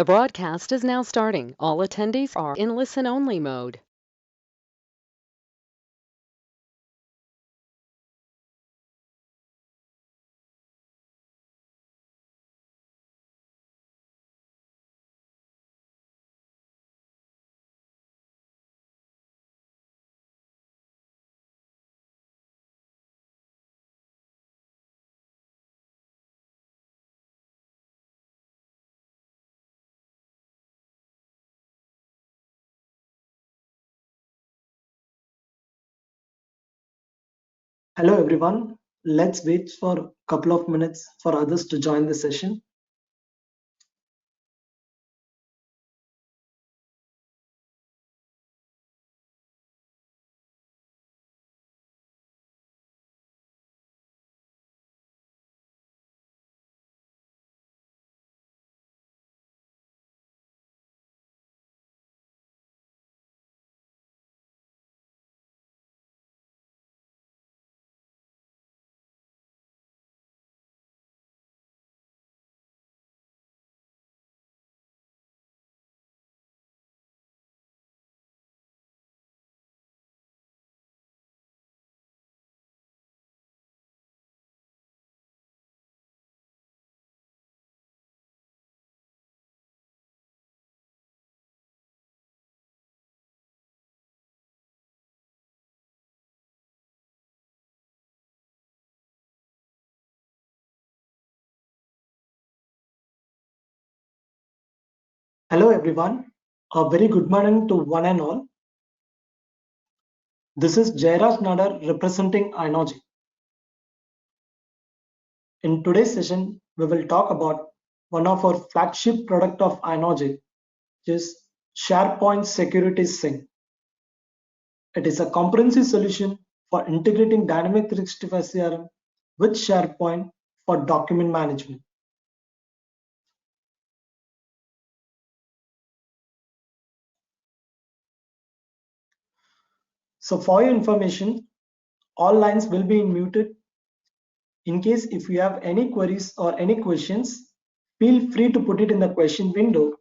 The broadcast is now starting. All attendees are in listen-only mode. Hello everyone. Let's wait for a couple of minutes for others to join the session. Hello everyone. A very good morning to one and all. This is Jairaj Nadar representing Inogic. In today's session, we will talk about one of our flagship product of Inogic, which is SharePoint Security Sync. It is a comprehensive solution for integrating Dynamic 365 CRM with SharePoint for document management. So for your information, all lines will be muted. In case if you have any queries or any questions, feel free to put it in the question window.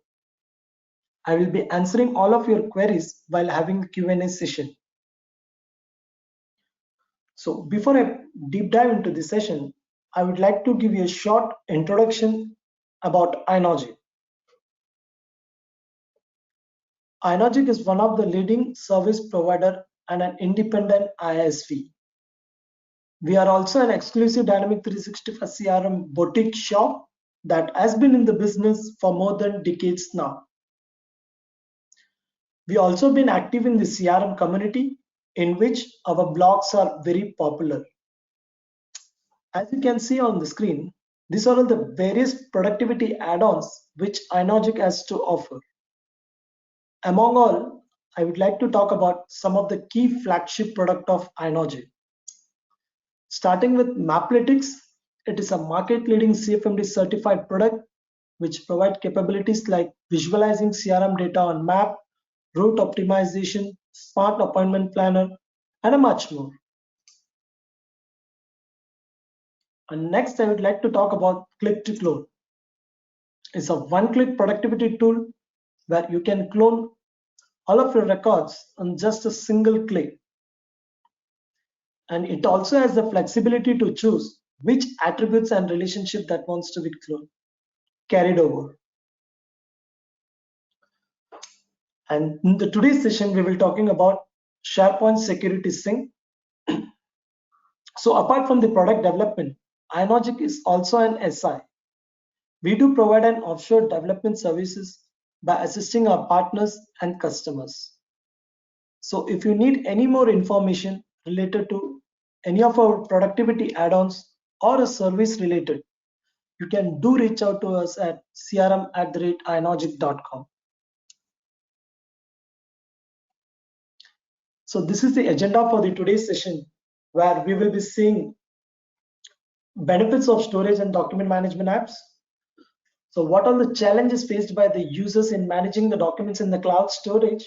I will be answering all of your queries while having the Q&A session. So before I deep dive into the session, I would like to give you a short introduction about Inogic. Inogic is one of the leading service provider and an independent ISV. We are also an exclusive Dynamic 365 CRM boutique shop that has been in the business for more than decades now. We also been active in the CRM community, in which our blogs are very popular. As you can see on the screen, these are all the various productivity add-ons which Inogic has to offer. Among all, I would like to talk about some of the key flagship product of Inogic. Starting with Maplytics, it is a market-leading CFMD certified product which provide capabilities like visualizing CRM data on map, route optimization, smart appointment planner, and much more. And next, I would like to talk about Click to Clone. It's a one-click productivity tool where you can clone all of your records on just a single click. And it also has the flexibility to choose which attributes and relationship that wants to be carried over. And in today's session, we will be talking about SharePoint Security Sync. So apart from the product development, Inogic is also an SI. We do provide an offshore development services by assisting our partners and customers. So if you need any more information related to any of our productivity add-ons or a service related, you can do reach out to us at crm@inogic.com. So this is the agenda for the today's session, where we will be seeing benefits of storage and document management apps. So what are the challenges faced by the users in managing the documents in the cloud storage,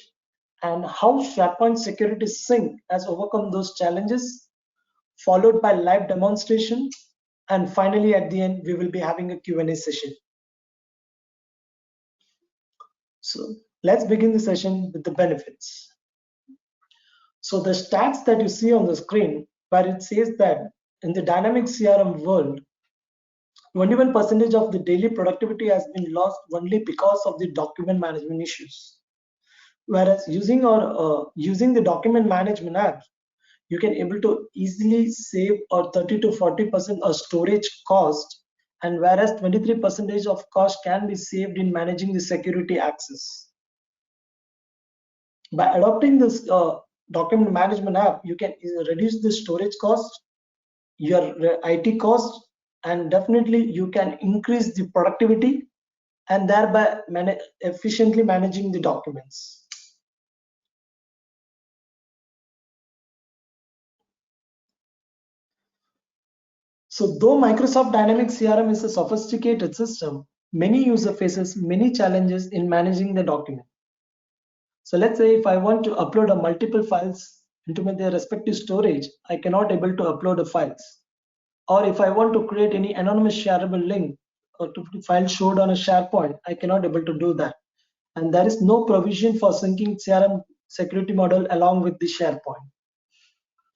and how SharePoint Security Sync has overcome those challenges, followed by live demonstration, and finally at the end we will be having a Q&A session. So let's begin the session with the benefits. So the stats that you see on the screen, where it says that in the dynamic CRM world, 21% of the daily productivity has been lost only because of the document management issues. Whereas using the document management app, you can able to easily save or 30 to 40% of storage cost, and whereas 23% of cost can be saved in managing the security access. By adopting this document management app, you can reduce the storage cost, your IT cost, and definitely you can increase the productivity and thereby efficiently managing the documents. So though Microsoft Dynamics CRM is a sophisticated system, many user faces many challenges in managing the document. So let's say if I want to upload a multiple files into their respective storage, I cannot able to upload the files. Or if I want to create any anonymous shareable link or to the file showed on a SharePoint, I cannot able to do that. And there is no provision for syncing CRM security model along with the SharePoint.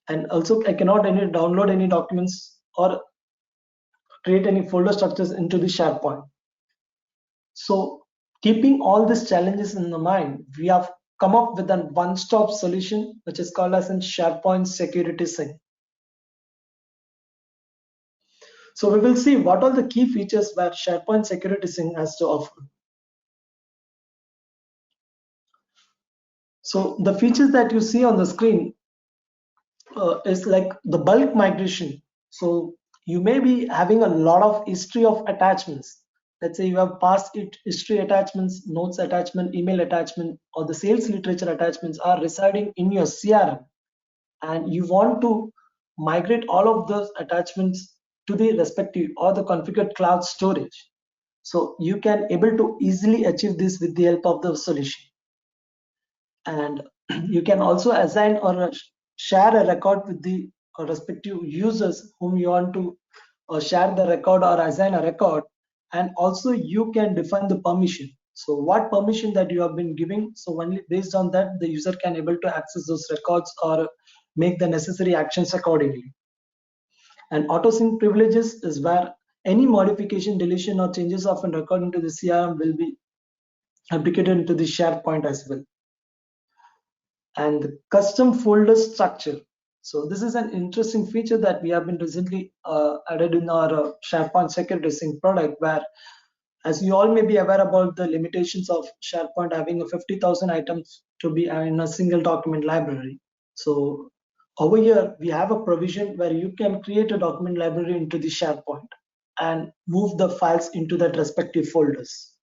And also I cannot download any documents or create any folder structures into the SharePoint. So keeping all these challenges in the mind, we have come up with a one-stop solution, which is called as in SharePoint Security Sync. So we will see what are the key features where SharePoint Security Sync has to offer. So the features that you see on the screen is like the bulk migration. So you may be having a lot of history of attachments. Let's say you have past history attachments, notes attachment, email attachment, or the sales literature attachments are residing in your CRM, and you want to migrate all of those attachments to the respective or the configured cloud storage. So you can able to easily achieve this with the help of the solution. And you can also assign or share a record with the respective users whom you want to share the record or assign a record. And also you can define the permission. So what permission that you have been giving, so only based on that the user can able to access those records or make the necessary actions accordingly. And auto sync privileges is where any modification, deletion, or changes of a record into the CRM will be applicated into the SharePoint as well. And the custom folder structure. So this is an interesting feature that we have been recently added in our SharePoint Security Sync product, where as you all may be aware about the limitations of SharePoint having a 50,000 items to be in a single document library. So over here, we have a provision where you can create a document library into the SharePoint and move the files into that respective folders.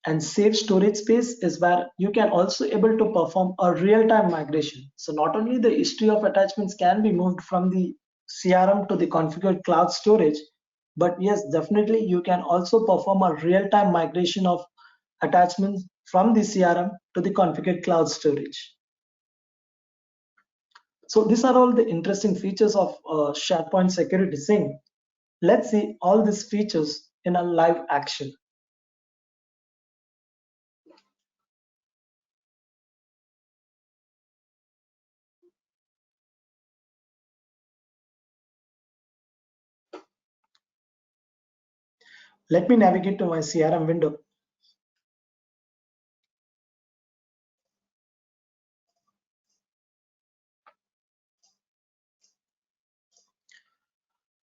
And save storage space is where you can also able to perform a real-time migration. So not only the history of attachments can be moved from the CRM to the configured cloud storage, but yes, definitely you can also perform a real-time migration of attachments from the CRM to the configured cloud storage. So these are all the interesting features of SharePoint Security Sync. Let's see all these features in a live action. Let me navigate to my CRM window.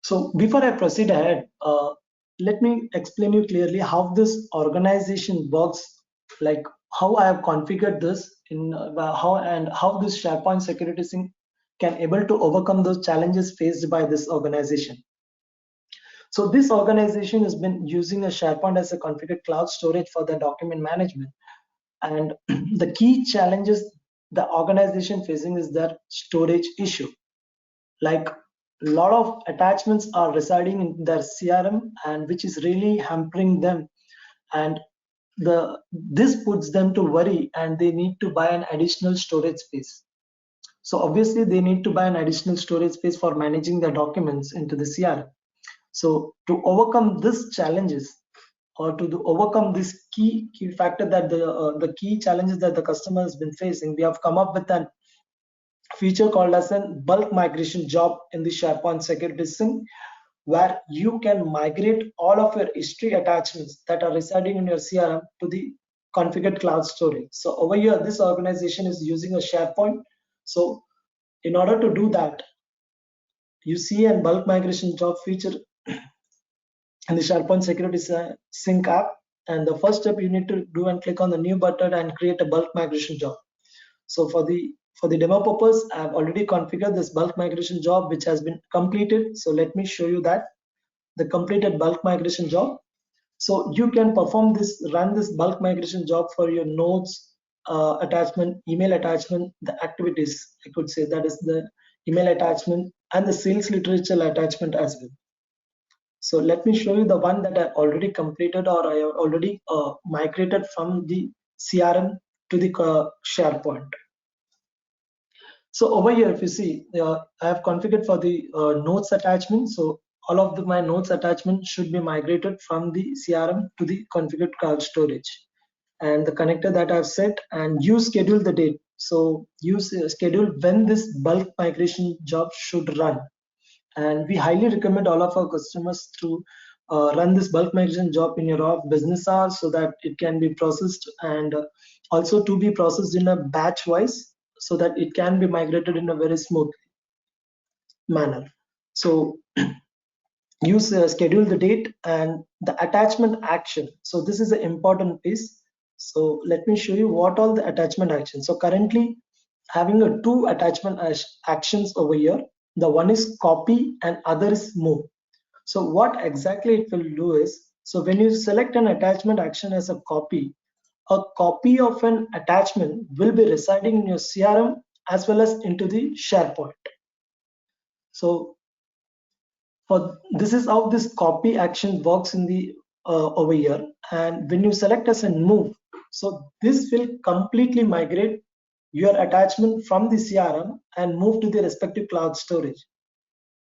So before I proceed ahead, let me explain you clearly how this organization works, like how I have configured this in how this SharePoint Security Sync can able to overcome those challenges faced by this organization. So this organization has been using a SharePoint as a configured cloud storage for the document management. And the key challenges the organization facing is their storage issue. Like a lot of attachments are residing in their CRM, and which is really hampering them, and this puts them to worry, and they need to buy an additional storage space. So obviously they need to buy an additional storage space for managing their documents into the CRM. So to overcome these challenges, or to overcome this key factor that the key challenges that the customer has been facing, we have come up with an feature called as a bulk migration job in the SharePoint security sync, where you can migrate all of your history attachments that are residing in your CRM to the configured cloud storage. So over here, this organization is using a SharePoint. So in order to do that, you see a bulk migration job feature in the SharePoint security sync app. And the first step you need to do and click on the new button and create a bulk migration job. So for the demo purpose, I have already configured this bulk migration job, which has been completed. So let me show you that the completed bulk migration job. So you can run this bulk migration job for your notes attachment, email attachment, the activities, I could say, that is the email attachment and the sales literature attachment as well. So let me show you the one that I already completed, or I have already migrated from the CRM to the SharePoint. So over here, if you see, I have configured for the notes attachment. So all of my notes attachment should be migrated from the CRM to the configured cloud storage. And the connector that I've set, and you schedule the date. So you schedule when this bulk migration job should run. And we highly recommend all of our customers to run this bulk migration job in your off business hours, so that it can be processed, and also to be processed in a batch wise, so that it can be migrated in a very smooth manner. So you schedule the date and the attachment action. So this is an important piece. So let me show you what all the attachment actions. So currently having a two attachment actions over here. The one is copy and other is move. So what exactly it will do is, so when you select an attachment action as a copy of an attachment will be residing in your CRM as well as into the SharePoint. So for this is how this copy action works in the over here. And when you select as a move, so this will completely migrate your attachment from the CRM and move to the respective cloud storage,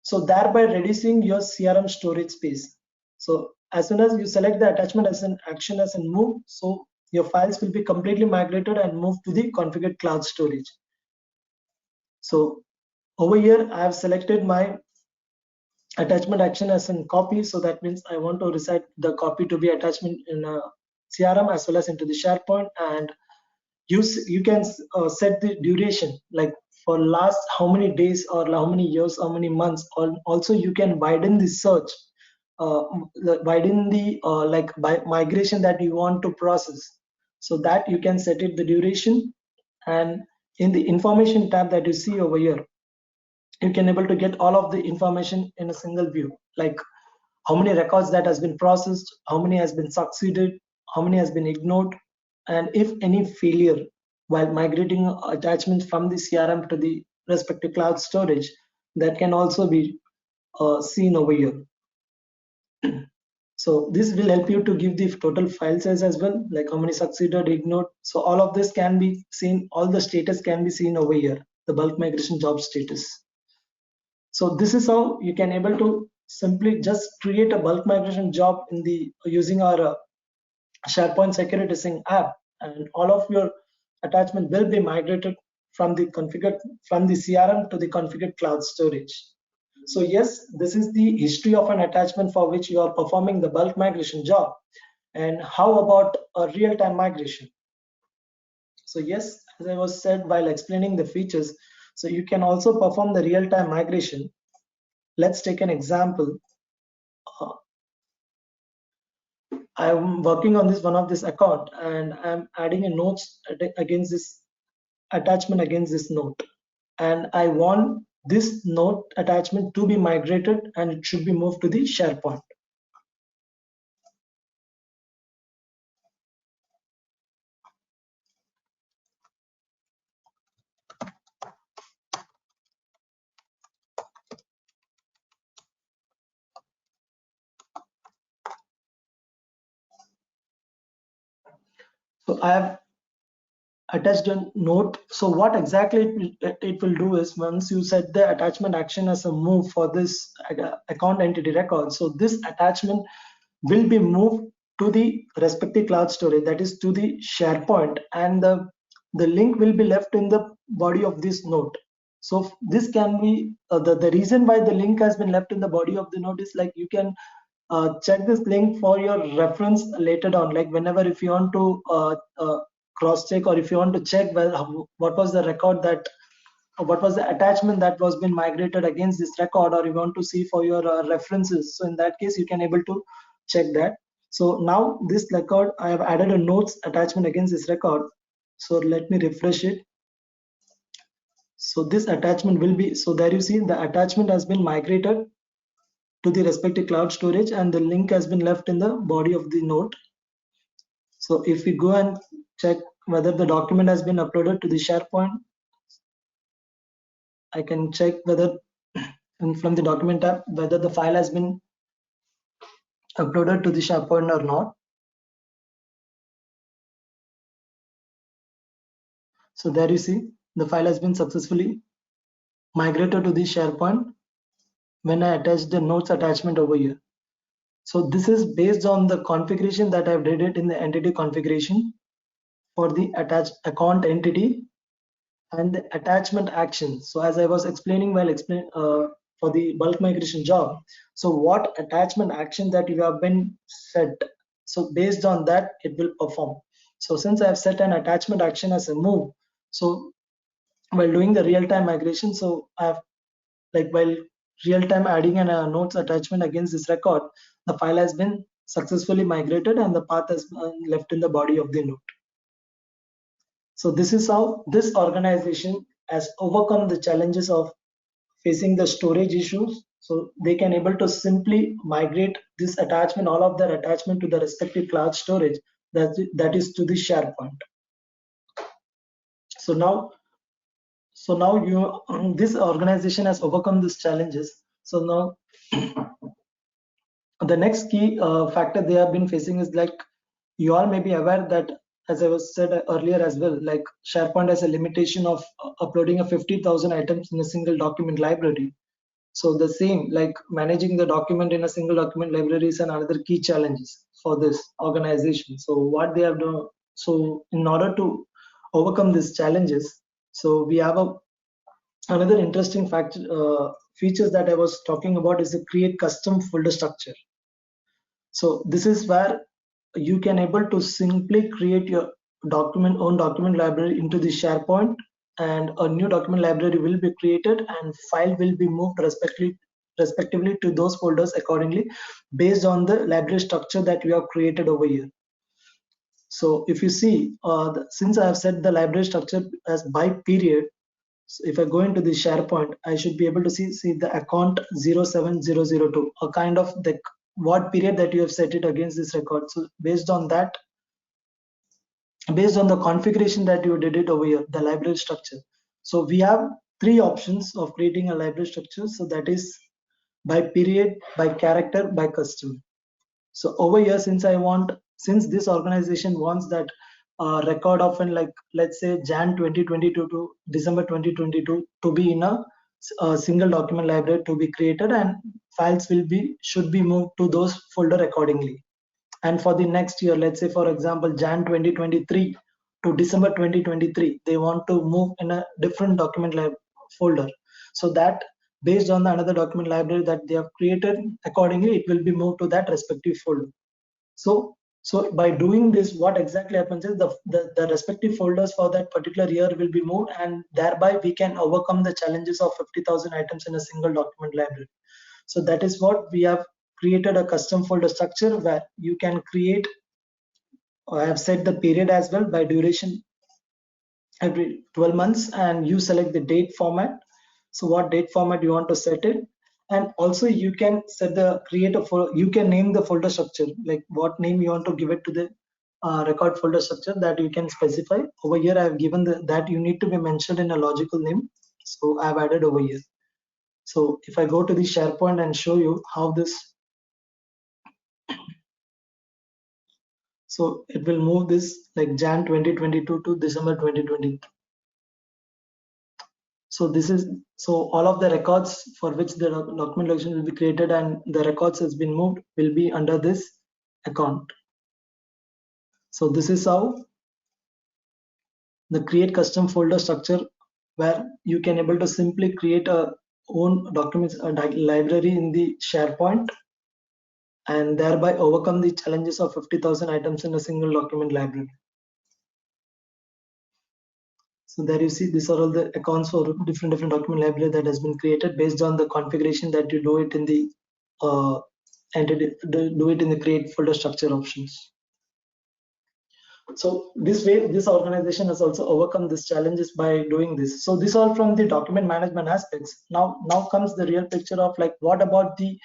so thereby reducing your CRM storage space. So as soon as you select the attachment as an action as a move, so your files will be completely migrated and moved to the configured cloud storage. So over here I have selected my attachment action as in copy, so that means I want to reside the copy to be attachment in a CRM as well as into the SharePoint. And you can set the duration, like for last how many days or how many years, how many months. Also you can widen the search, widen the by migration that you want to process, so that you can set it the duration. And in the information tab that you see over here, you can able to get all of the information in a single view, like how many records that has been processed, how many has been succeeded, how many has been ignored, and if any failure while migrating attachments from the CRM to the respective cloud storage, that can also be seen over here. So this will help you to give the total file size as well, like how many succeeded, ignored. So all of this can be seen, all the status can be seen over here, the bulk migration job status. So this is how you can able to simply just create a bulk migration job in the using our SharePoint security sync app, and all of your attachment will be migrated from the CRM to the configured cloud storage. So yes, this is the history of an attachment for which you are performing the bulk migration job. And how about a real-time migration? So yes, as I was said while explaining the features, so you can also perform the real-time migration. Let's take an example. I'm working on this one of this account, and I'm adding a note against this attachment against this note, and I want this note attachment to be migrated and it should be moved to the SharePoint. So I have attached a note. So what exactly it will do is, once you set the attachment action as a move for this account entity record, so this attachment will be moved to the respective cloud storage, that is to the SharePoint, and the link will be left in the body of this note. So this can be the reason why the link has been left in the body of the note is like you can check this link for your reference later on, like whenever if you want to cross check, or if you want to check what was the record that what was the attachment that was been migrated against this record, or you want to see for your references. So in that case you can able to check that. So now this record, I have added a notes attachment against this record. So let me refresh it. So this attachment will be, so there you see the attachment has been migrated to the respective cloud storage, and the link has been left in the body of the note. So if we go and check whether the document has been uploaded to the SharePoint, I can check whether and from the document tab whether the file has been uploaded to the SharePoint or not. So there you see the file has been successfully migrated to the SharePoint when I attach the notes attachment over here. So this is based on the configuration that I've did it in the entity configuration for the attached account entity and the attachment action. So as I was explaining while for the bulk migration job, so what attachment action that you have been set, so based on that it will perform. So since I have set an attachment action as a move, so while doing the real-time migration, so I have like while real-time adding an notes attachment against this record, the file has been successfully migrated and the path has left in the body of the note. So this is how this organization has overcome the challenges of facing the storage issues. So they can able to simply migrate this attachment, all of their attachment to the respective cloud storage that is to the SharePoint. So now you this organization has overcome these challenges. So now the next key factor they have been facing is like you all may be aware that, as I was said earlier as well, like SharePoint has a limitation of uploading a 50,000 items in a single document library. So the same, like managing the document in a single document library is another key challenges for this organization. So what they have done, so in order to overcome these challenges, so we have another interesting features that I was talking about is to create custom folder structure. So this is where you can able to simply create your own document library into the SharePoint, and a new document library will be created and file will be moved respectively to those folders accordingly based on the library structure that we have created over here. So if you see, since I have set the library structure as by period, so if I go into the SharePoint, I should be able to see the account 07002, a kind of the what period that you have set it against this record. So based on that, based on the configuration that you did it over here, the library structure. So we have three options of creating a library structure. So that is by period, by character, by custom. So over here, since this organization wants that record of like let's say Jan 2022 to December 2022 to be in a single document library to be created, and files should be moved to those folder accordingly. And for the next year, let's say for example Jan 2023 to December 2023, they want to move in a different document folder, so that based on the another document library that they have created, accordingly it will be moved to that respective folder. So by doing this, what exactly happens is the respective folders for that particular year will be moved, and thereby we can overcome the challenges of 50,000 items in a single document library. So that is what we have created, a custom folder structure where you can create. I have set the period as well by duration every 12 months, and you select the date format. So what date format you want to set it, and also you can set the you can name the folder structure, like what name you want to give it to the record folder structure, that you can specify. Over here I have given that you need to be mentioned in a logical name, so I have added over here. So if I go to the SharePoint and show you how this, so it will move this like Jan 2022 to December 2020. So this is, so all of the records for which the document location will be created and the records has been moved will be under this account. So this is how the create custom folder structure, where you can able to simply create a own documents library in the SharePoint and thereby overcome the challenges of 50,000 items in a single document library. So there you see these are all the accounts for different document library that has been created based on the configuration that you do it in the entity, do it in the create folder structure options. So this way, this organization has also overcome these challenges by doing this. So this all from the document management aspects. Now comes the real picture of like what about the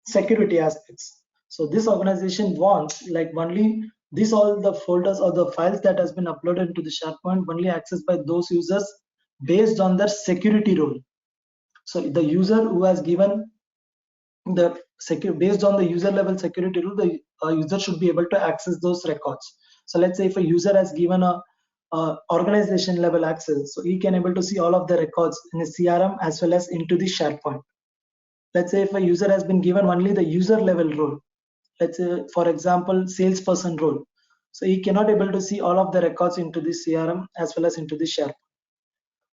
security aspects. So this organization wants like only this all the folders or the files that has been uploaded into the SharePoint only accessed by those users based on their security role. So the user who has given the based on the user level security rule, the user should be able to access those records. So let's say if a user has given a organization level access, so he can able to see all of the records in a CRM as well as into the SharePoint. Let's say if a user has been given only the user level role, let's say for example salesperson role, so he cannot able to see all of the records into the CRM as well as into the SharePoint.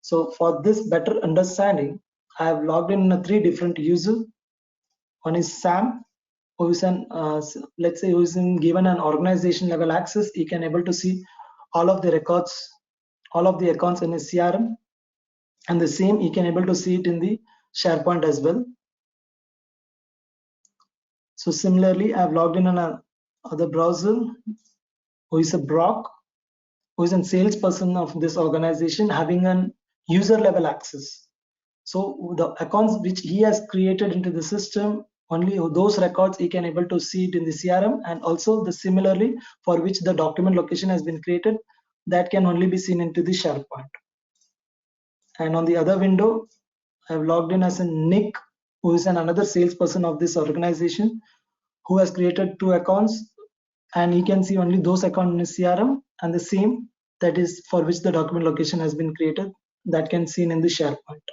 So for this better understanding, I have logged in 3 different users. One is Sam, who is an let's say who is given an organization level access. He can able to see all of the records, all of the accounts in his CRM, and the same he can able to see it in the SharePoint as well. So similarly, I've logged in on other browser, who is a Brock, who is a salesperson of this organization having an user level access. So the accounts which he has created into the system, only those records he can able to see it in the CRM, and also the similarly for which the document location has been created, that can only be seen into the SharePoint. And on the other window, I've logged in as a Nick, who is another salesperson of this organization, who has created 2 accounts, and he can see only those accounts in his CRM, and the same that is for which the document location has been created, that can seen in the SharePoint.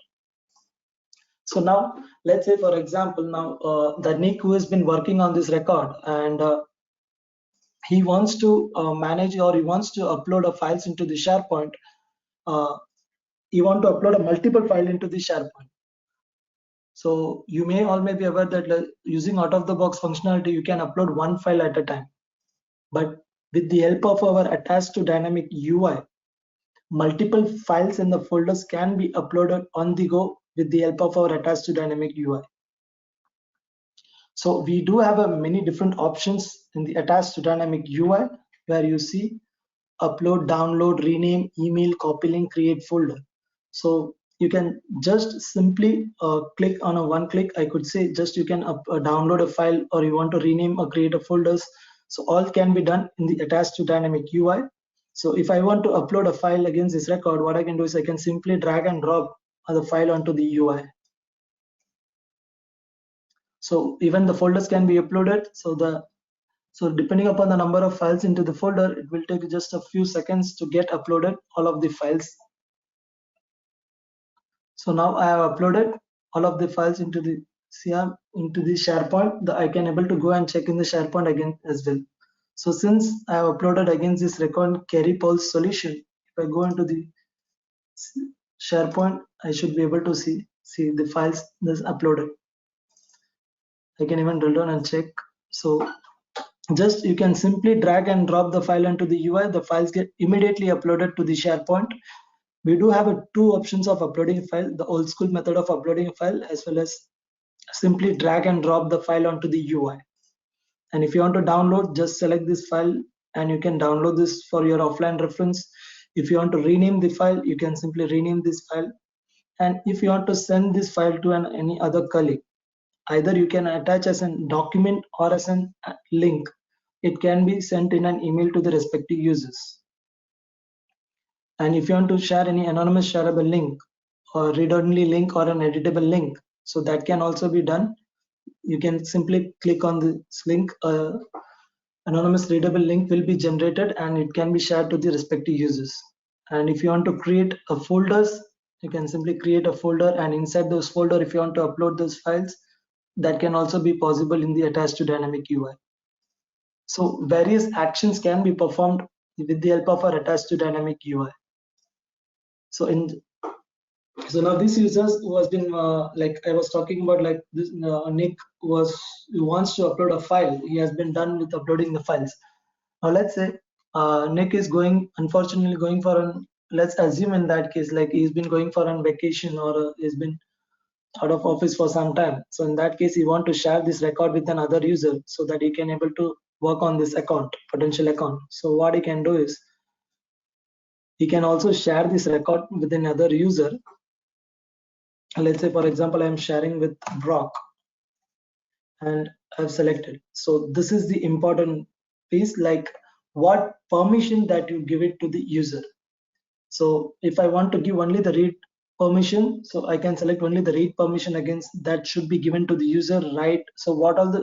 So now let's say for example now the Nick who has been working on this record, and he wants to manage, or he wants to upload a files into the SharePoint. He want to upload a multiple file into the SharePoint. So you may all may be aware that using out of the box functionality, you can upload one file at a time. But with the help of our attached to dynamic UI, multiple files in the folders can be uploaded on the go with the help of our attached to dynamic UI. So we do have many different options in the attached to dynamic UI, where you see upload, download, rename, email, copy link, create folder. So you can just simply click on a one click. I could say just you can download a file, or you want to rename or create a folders. So all can be done in the attached to dynamic UI. So if I want to upload a file against this record, what I can do is I can simply drag and drop the file onto the UI. So even the folders can be uploaded. So depending upon the number of files into the folder, it will take just a few seconds to get uploaded all of the files. So now I have uploaded all of the files into the CRM, into the SharePoint. I can able to go and check in the SharePoint again as well. So since I have uploaded against this record carry pulse solution, if I go into the SharePoint, I should be able to see the files that's uploaded. I can even drill down and check. So just you can simply drag and drop the file into the UI. The files get immediately uploaded to the SharePoint. We do have 2 options of uploading a file: the old school method of uploading a file, as well as simply drag and drop the file onto the UI. And if you want to download, just select this file and you can download this for your offline reference. If you want to rename the file, you can simply rename this file. And if you want to send this file to any other colleague, either you can attach as a document or as a link. It can be sent in an email to the respective users. And if you want to share any anonymous shareable link, or read-only link, or an editable link, so that can also be done. You can simply click on this link. Anonymous readable link will be generated and it can be shared to the respective users. And if you want to create a folders, you can simply create a folder, and inside those folder, if you want to upload those files, that can also be possible in the attached to dynamic UI. So various actions can be performed with the help of our attached to dynamic UI. So now this users who has been like I was talking about, like this Nick who wants to upload a file. He has been done with uploading the files. Now let's say Nick is unfortunately going for an, let's assume in that case, like he's been going for an vacation, or he's been out of office for some time. So in that case, he want to share this record with another user so that he can able to work on this potential account. So what he can do is he can also share this record with another user. Let's say, for example, I'm sharing with Brock and I've selected. So this is the important piece, like what permission that you give it to the user. So if I want to give only the read permission, so I can select only the read permission against that should be given to the user, right? So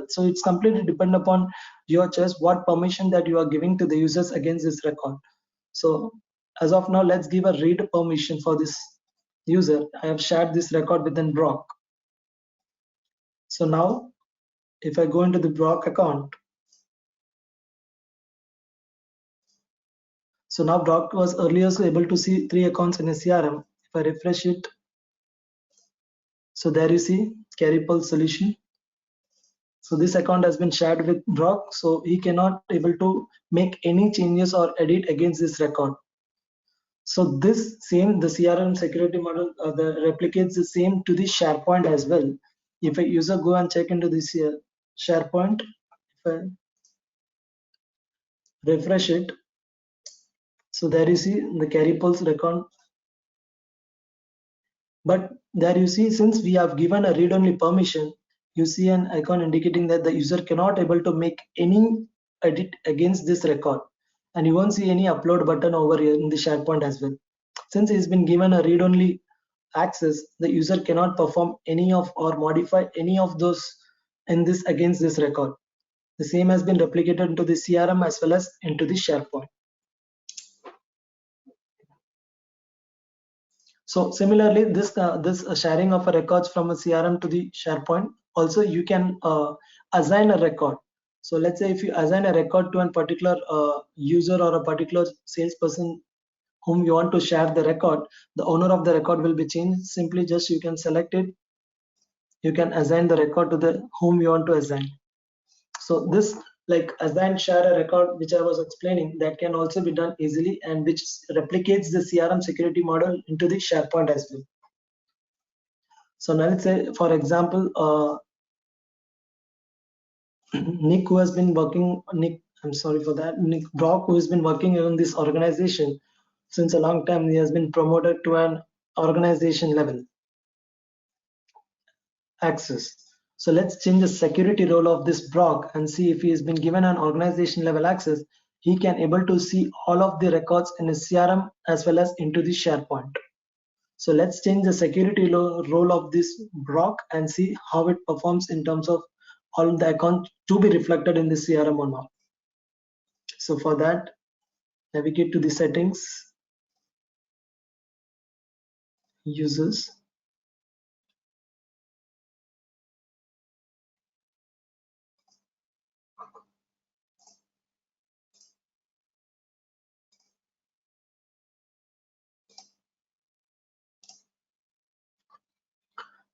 so it's completely depend upon your choice what permission that you are giving to the users against this record. So as of now, let's give a read permission for this user. I have shared this record within Brock. So now if I go into the Brock account, so now Brock was earlier able to see 3 accounts in a CRM. If I refresh it, so there you see Carry Pulse solution. So this account has been shared with Brock, so he cannot able to make any changes or edit against this record. So this same, the CRM security model replicates the same to the SharePoint as well. If a user go and check into this SharePoint, if I refresh it, so there you see the Carry Pulse record. But there you see, since we have given a read-only permission, you see an icon indicating that the user cannot able to make any edit against this record. And you won't see any upload button over here in the SharePoint as well. Since he's been given a read-only access, the user cannot perform any of or modify any of those in this against this record. The same has been replicated into the CRM as well as into the SharePoint. So similarly, this sharing of a records from a CRM to the SharePoint, also you can assign a record. So let's say if you assign a record to a particular user or a particular salesperson whom you want to share the record, the owner of the record will be changed. Simply just you can select it. You can assign the record to the whom you want to assign. So this like assign share a record, which I was explaining, that can also be done easily and which replicates the CRM security model into the SharePoint as well. So now let's say, for example, Nick, who has been working, Nick, I'm sorry for that, Nick Brock, who has been working in this organization since a long time, he has been promoted to an organization level access. So let's change the security role of this Brock and see if he has been given an organization level access, he can able to see all of the records in his CRM as well as into the SharePoint. So let's change the security role of this Brock and see how it performs in terms of all the accounts to be reflected in the CRM or not. So for that, navigate to the settings, users.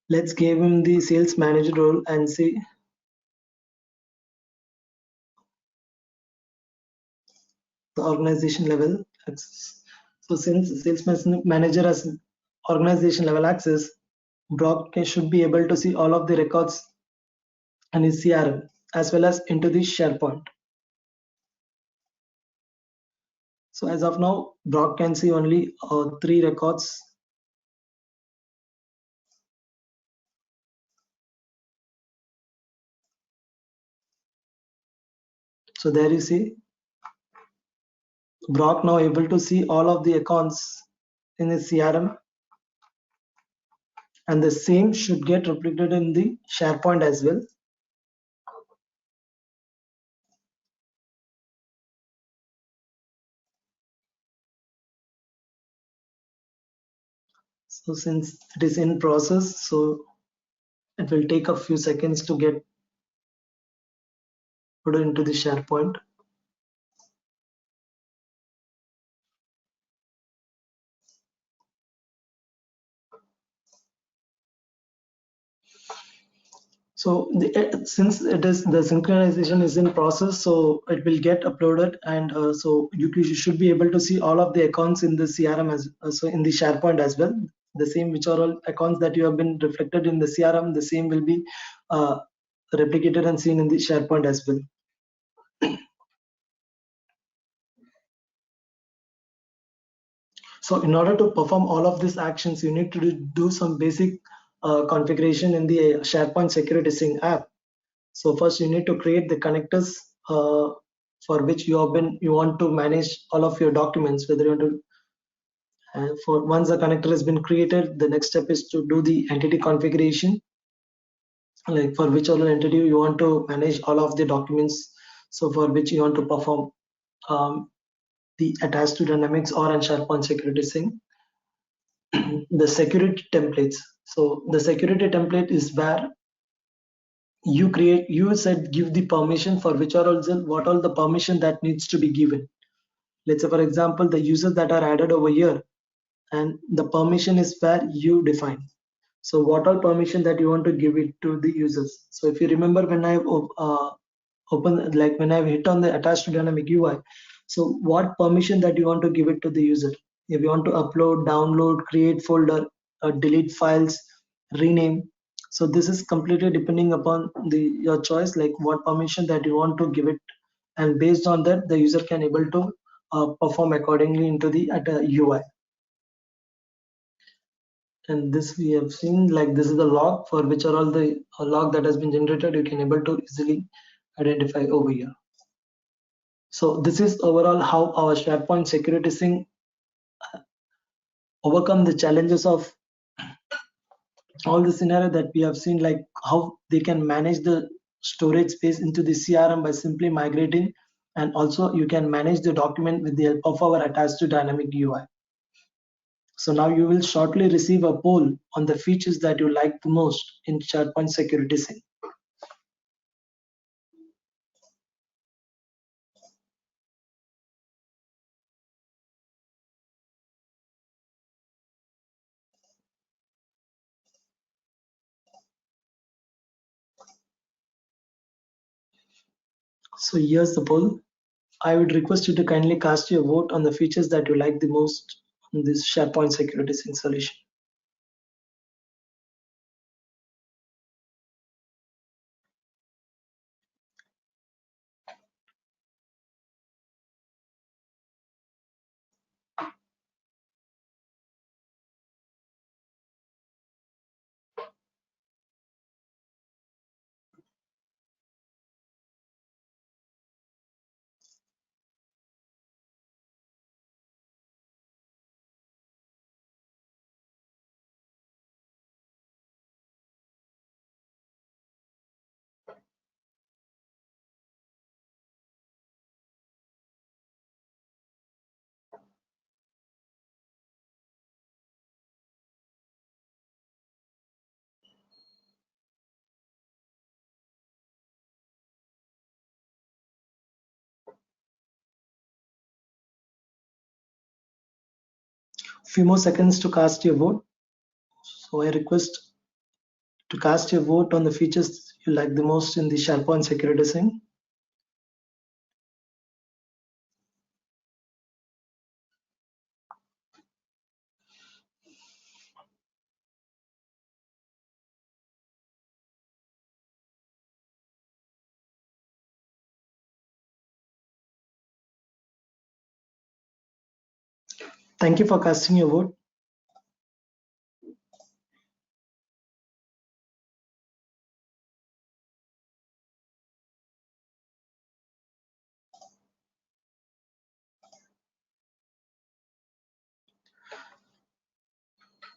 Let's give him the sales manager role and see the organization level access. So since sales manager has organization level access, Brock should be able to see all of the records in his CRM as well as into the SharePoint. So as of now, Brock can see only 3 records. So there you see, Brock now able to see all of the accounts in his CRM, and the same should get replicated in the SharePoint as well. So since it is in process, so it will take a few seconds to get put it into the SharePoint. So since it is the synchronization is in process, so it will get uploaded, and so you should be able to see all of the accounts in the CRM as so in the SharePoint as well. The same which are all accounts that you have been reflected in the CRM, the same will be uh, replicated and seen in the SharePoint as well. So in order to perform all of these actions, you need to do some basic configuration in the SharePoint Security Sync app. So first you need to create the connectors for which you want to manage all of your documents, whether you want to for once the connector has been created, the next step is to do the entity configuration, like for which other entity you want to manage all of the documents, so for which you want to perform the attached to dynamics or in SharePoint Security Sync. The security templates, so the security template is where you said give the permission for which are also what all the permission that needs to be given. Let's say for example the users that are added over here, and the permission is where you define, so what all permission that you want to give it to the users. So if you remember when I open, like when I hit on the attached to dynamic UI, so what permission that you want to give it to the user, if you want to upload, download, create folder, delete files, rename. So this is completely depending upon your choice, like what permission that you want to give it, and based on that the user can able to perform accordingly into the UI. And this we have seen, like this is the log for which are all the log that has been generated, you can able to easily identify over here. So this is overall how our SharePoint Security Sync overcome the challenges of all the scenario that we have seen, like how they can manage the storage space into the CRM by simply migrating, and also you can manage the document with the help of our attached to dynamic UI. So now you will shortly receive a poll on the features that you like the most in SharePoint Security Sync. So here's the poll. I would request you to kindly cast your vote on the features that you like the most on this SharePoint Security Sync solution. Few more seconds to cast your vote. So I request to cast your vote on the features you like the most in the SharePoint Security Sync. Thank you for casting your vote.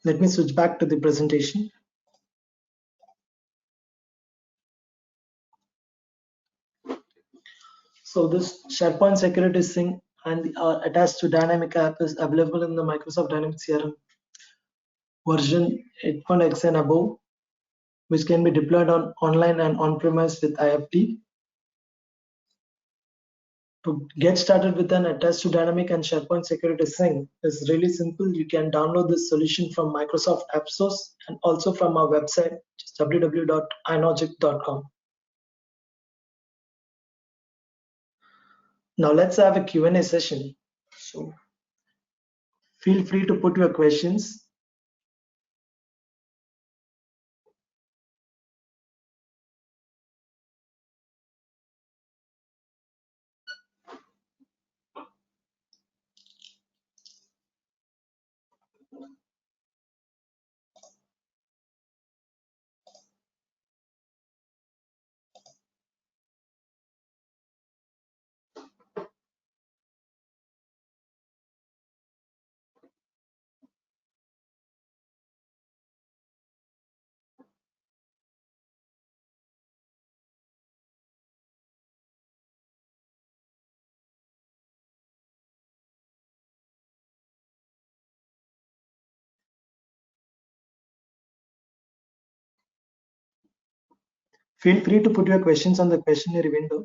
Let me switch back to the presentation. So this SharePoint Security Sync and the attached to Dynamic app is available in the Microsoft Dynamics CRM version 8.x and above, which can be deployed on online and on-premise with IFT. To get started with an attached to dynamic and SharePoint security sync is really simple. You can download this solution from Microsoft App Stores and also from our website, which is www.inogic.com. Now let's have a Q&A session. So feel free to put your questions. Feel free to put your questions on the questionnaire window.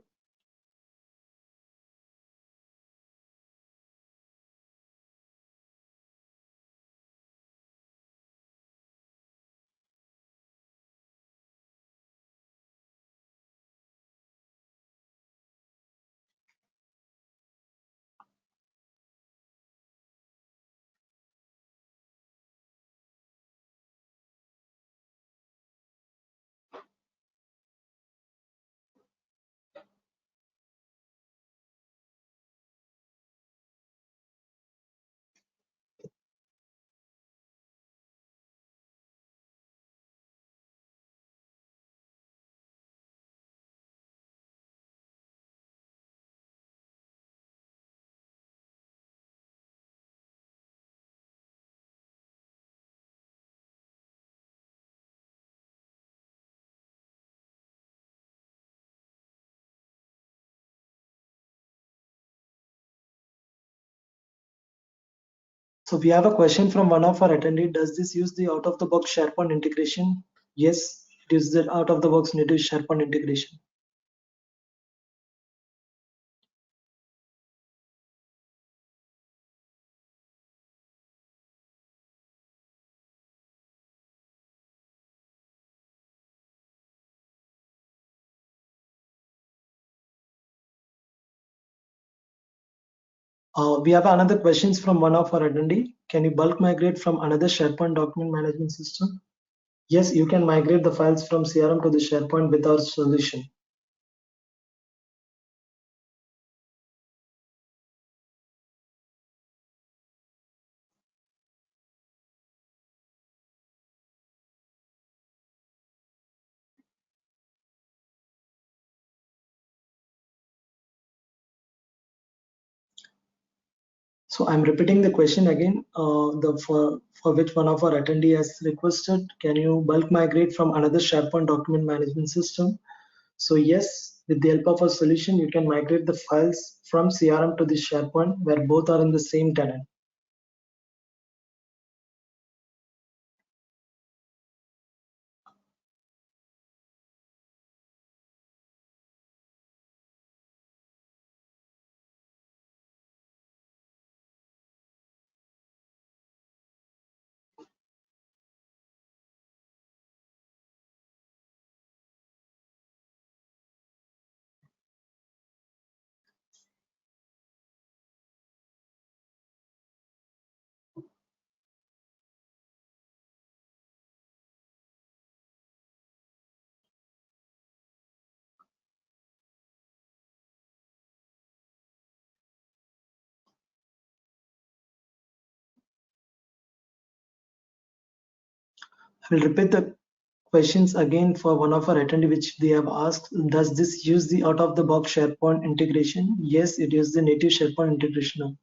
So we have a question from one of our attendees. Does this use the out-of-the-box SharePoint integration? Yes, it is the out-of-the-box native SharePoint integration. We have another questions from one of our attendee. Can you bulk migrate from another SharePoint document management system? Yes, you can migrate the files from CRM to the SharePoint with our solution. So I'm repeating the question again, for which one of our attendee has requested, can you bulk migrate from another SharePoint document management system? So yes, with the help of a solution, you can migrate the files from CRM to the SharePoint where both are in the same tenant. I will repeat the questions again for one of our attendee which they have asked. Does this use the out-of-the-box SharePoint integration? Yes, it uses the native SharePoint integration.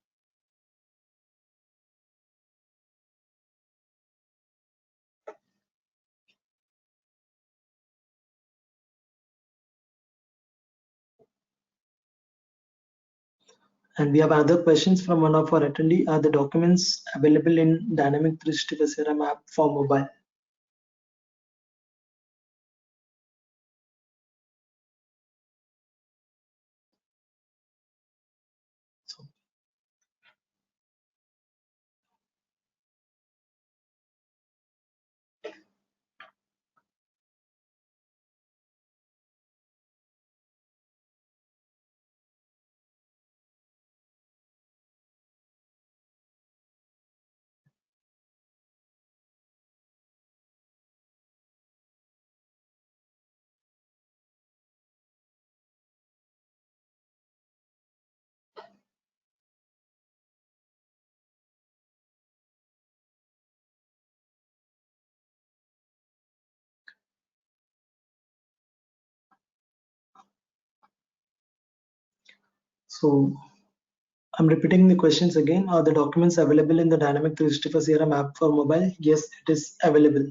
And we have other questions from one of our attendee. Are the documents available in Dynamic 365 CRM app for mobile? So I'm repeating the questions again. Are the documents available in the Dynamic 365 CRM app for mobile? Yes, it is available.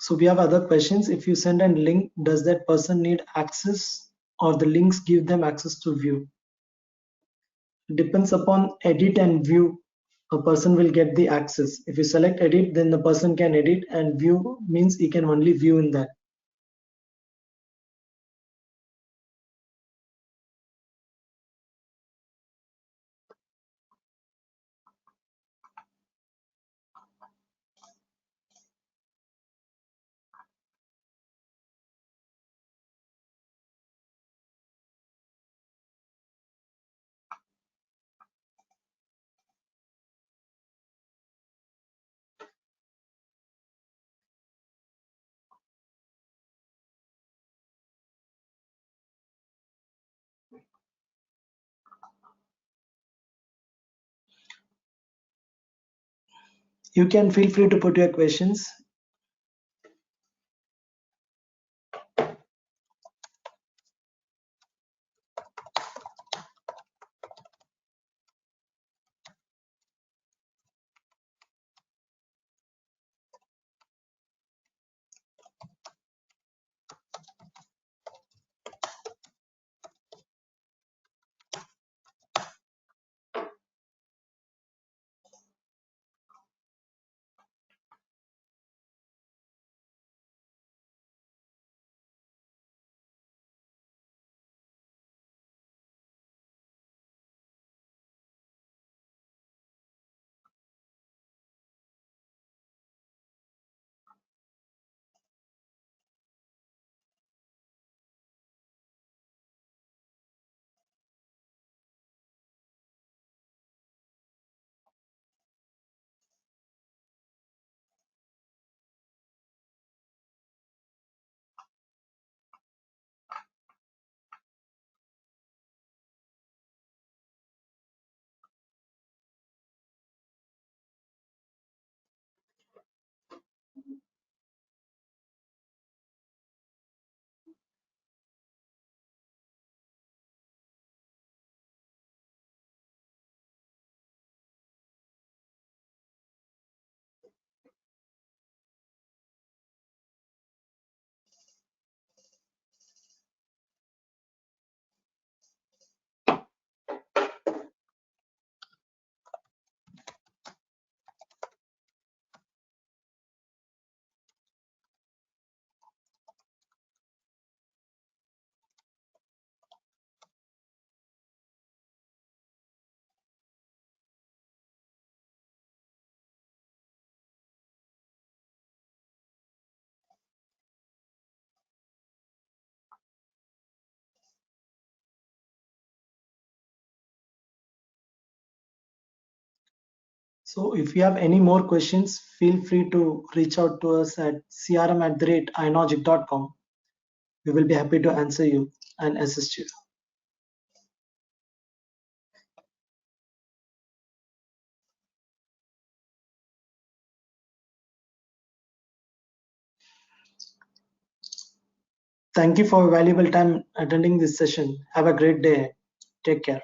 So we have other questions. If you send a link, does that person need access or the links give them access to view? Depends upon edit and view. A person will get the access. If you select edit, then the person can edit, and view means he can only view in that. You can feel free to put your questions. So if you have any more questions, feel free to reach out to us at crm@inogic.com. We will be happy to answer you and assist you. Thank you for your valuable time attending this session. Have a great day. Take care.